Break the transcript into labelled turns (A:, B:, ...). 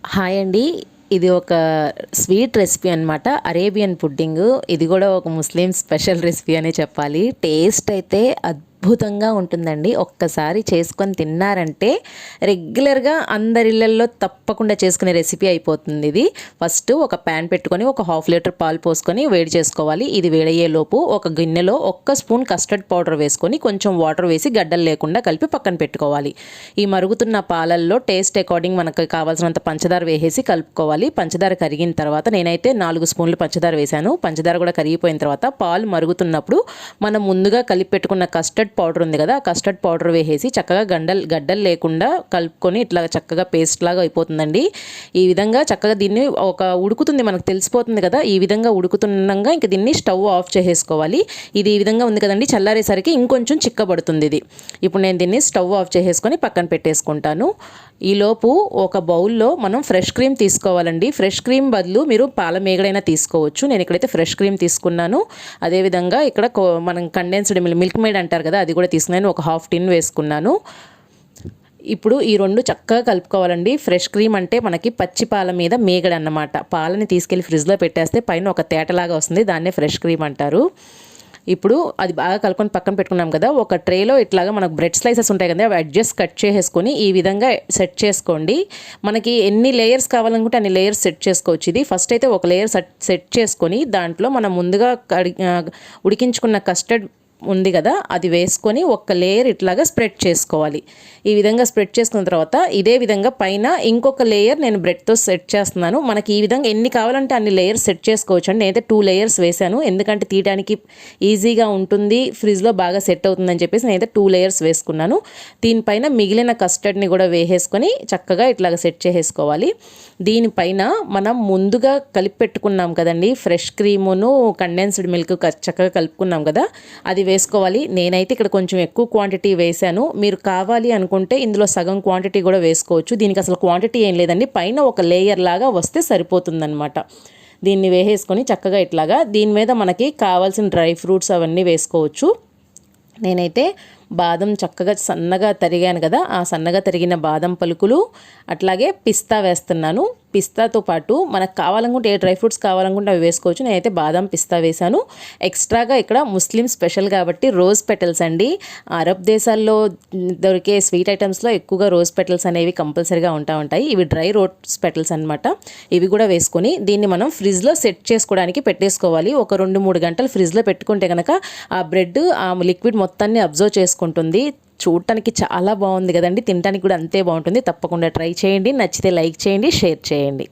A: Hi అండి. ఇది ఒక స్వీట్ రెసిపీ అనమాట. Arabian pudding. ఇది కూడా ఒక ముస్లిం స్పెషల్ రెసిపీ అనే చెప్పాలి. టేస్ట్ అయితే అద్భుతంగా ఉంటుందండి. ఒక్కసారి చేసుకొని తిన్నారంటే రెగ్యులర్గా అందరి ఇళ్ళల్లో తప్పకుండా చేసుకునే రెసిపీ అయిపోతుంది ఇది. ఫస్ట్ ఒక ప్యాన్ పెట్టుకొని ఒక 1/2 లీటర్ పాలు పోసుకొని వేడి చేసుకోవాలి. ఇది వేడయ్యేలోపు ఒక గిన్నెలో 1 స్పూన్ కస్టర్డ్ పౌడర్ వేసుకొని కొంచెం వాటర్ వేసి గడ్డలు లేకుండా కలిపి పక్కన పెట్టుకోవాలి. ఈ మరుగుతున్న పాలల్లో టేస్ట్ అకార్డింగ్ మనకు కావాల్సినంత పంచదార వేసేసి కలుపుకోవాలి. పంచదార కరిగిన తర్వాత నేనైతే 4 స్పూన్లు పంచదార వేశాను. పంచదార కూడా కరిగిపోయిన తర్వాత పాలు మరుగుతున్నప్పుడు మనం ముందుగా కలిపి పెట్టుకున్న కస్టర్డ్ పౌడర్ ఉంది కదా, ఆ కస్టర్డ్ పౌడర్ వేసేసి చక్కగా గడ్డలు లేకుండా కలుపుకొని ఇట్లా చక్కగా పేస్ట్ లాగా అయిపోతుందండి. ఈ విధంగా చక్కగా దీన్ని ఒక ఉడుకుతుంది, మనకు తెలిసిపోతుంది కదా. ఈ విధంగా ఉడుకుతుండగా ఇంక దీన్ని స్టవ్ ఆఫ్ చేసేసుకోవాలి. ఇది ఈ విధంగా ఉంది కదండి, చల్లారేసరికి ఇంకొంచెం చిక్కబడుతుంది ఇది. ఇప్పుడు నేను దీన్ని స్టవ్ ఆఫ్ చేసేసుకొని పక్కన పెట్టేసుకుంటాను. ఈలోపు ఒక బౌల్లో మనం ఫ్రెష్ క్రీమ్ తీసుకోవాలండి. ఫ్రెష్ క్రీమ్ బదులు మీరు పాల మేగడైనా తీసుకోవచ్చు. నేను ఇక్కడైతే ఫ్రెష్ క్రీమ్ తీసుకున్నాను. అదేవిధంగా ఇక్కడ మనం కండెన్స్డ్ మిల్క్ మేడ్ అంటారు కదా, అది కూడా తీసుకున్నాను. ఒక 1/2 టిన్ వేసుకున్నాను. ఇప్పుడు ఈ రెండు చక్కగా కలుపుకోవాలండి. ఫ్రెష్ క్రీమ్ అంటే మనకి పచ్చి పాల మీద మేగడ అన్నమాట. పాలని తీసుకెళ్ళి ఫ్రిడ్జ్లో పెట్టేస్తే పైన ఒక తేటలాగా వస్తుంది, దాన్నే ఫ్రెష్ క్రీమ్ అంటారు. ఇప్పుడు అది బాగా కలుపుకొని పక్కన పెట్టుకున్నాం కదా, ఒక ట్రేలో ఇట్లాగా మనకు బ్రెడ్ స్లైసెస్ ఉంటాయి కదా, అవి అడ్జస్ట్ కట్ చేసేసుకొని ఈ విధంగా సెట్ చేసుకోండి. మనకి ఎన్ని లేయర్స్ కావాలనుకుంటే అన్ని లేయర్స్ సెట్ చేసుకోవచ్చు. ఇది ఫస్ట్ అయితే ఒక లేయర్ సెట్ చేసుకొని దాంట్లో మనం ముందుగా ఉడికించుకున్న కస్టర్డ్ ఉంది కదా, అది వేసుకొని ఒక లేయర్ ఇట్లాగా స్ప్రెడ్ చేసుకోవాలి. ఈ విధంగా స్ప్రెడ్ చేసుకున్న తర్వాత ఇదే విధంగా పైన ఇంకొక లేయర్ నేను బ్రెడ్తో సెట్ చేస్తున్నాను. మనకి ఈ విధంగా ఎన్ని కావాలంటే అన్ని లేయర్స్ సెట్ చేసుకోవచ్చు అండి. నేనైతే 2 లేయర్స్ వేసాను, ఎందుకంటే తీయడానికి ఈజీగా ఉంటుంది, ఫ్రిడ్జ్లో బాగా సెట్ అవుతుందని చెప్పేసి నేనైతే 2 లేయర్స్ వేసుకున్నాను. దీనిపైన మిగిలిన కస్టర్డ్ని కూడా వేసేసుకొని చక్కగా ఇట్లాగా సెట్ చేసేసుకోవాలి. దీనిపైన మనం ముందుగా కలిపి పెట్టుకున్నాం కదండి, ఫ్రెష్ క్రీమును కండెన్స్డ్ మిల్క్ చక్కగా కలుపుకున్నాం కదా, అది వేసుకోవాలి. నేనైతే ఇక్కడ కొంచెం ఎక్కువ క్వాంటిటీ వేసాను. మీరు కావాలి అనుకుంటే ఇందులో సగం క్వాంటిటీ కూడా వేసుకోవచ్చు. దీనికి అసలు క్వాంటిటీ ఏం లేదండి, పైన ఒక లేయర్ లాగా వస్తే సరిపోతుందన్నమాట. దీన్ని వేసేసుకొని చక్కగా ఇట్లాగా దీని మీద మనకి కావాల్సిన డ్రై ఫ్రూట్స్ అవన్నీ వేసుకోవచ్చు. నేనైతే బాదం చక్కగా సన్నగా తరిగాను కదా, ఆ సన్నగా తరిగిన బాదం పలుకులు అట్లాగే పిస్తా వేస్తున్నాను. పిస్తాతో పాటు మనకు కావాలనుకుంటే ఏ డ్రై ఫ్రూట్స్ కావాలనుకుంటే అవి వేసుకోవచ్చు. నేనైతే బాదం పిస్తా వేశాను. ఎక్స్ట్రాగా ఇక్కడ ముస్లిం స్పెషల్ కాబట్టి రోజ్ పెటల్స్ అండి. అరబ్ దేశాల్లో దొరికే స్వీట్ ఐటమ్స్లో ఎక్కువగా రోజ్ పెటల్స్ అనేవి కంపల్సరీగా ఉంటాయి. ఇవి డ్రై రోజ్ పెటల్స్ అనమాట. ఇవి కూడా వేసుకొని దీన్ని మనం ఫ్రిడ్జ్లో సెట్ చేసుకోవడానికి పెట్టేసుకోవాలి. ఒక 2-3 గంటలు ఫ్రిడ్జ్లో పెట్టుకుంటే కనుక ఆ బ్రెడ్ ఆ లిక్విడ్ మొత్తాన్ని అబ్జర్వ్ చేసుకుంటుంది. చూడటానికి చాలా బాగుంది కదండి, తినడానికి కూడా అంతే బాగుంటుంది. తప్పకుండా ట్రై చేయండి. నచ్చితే లైక్ చేయండి, షేర్ చేయండి.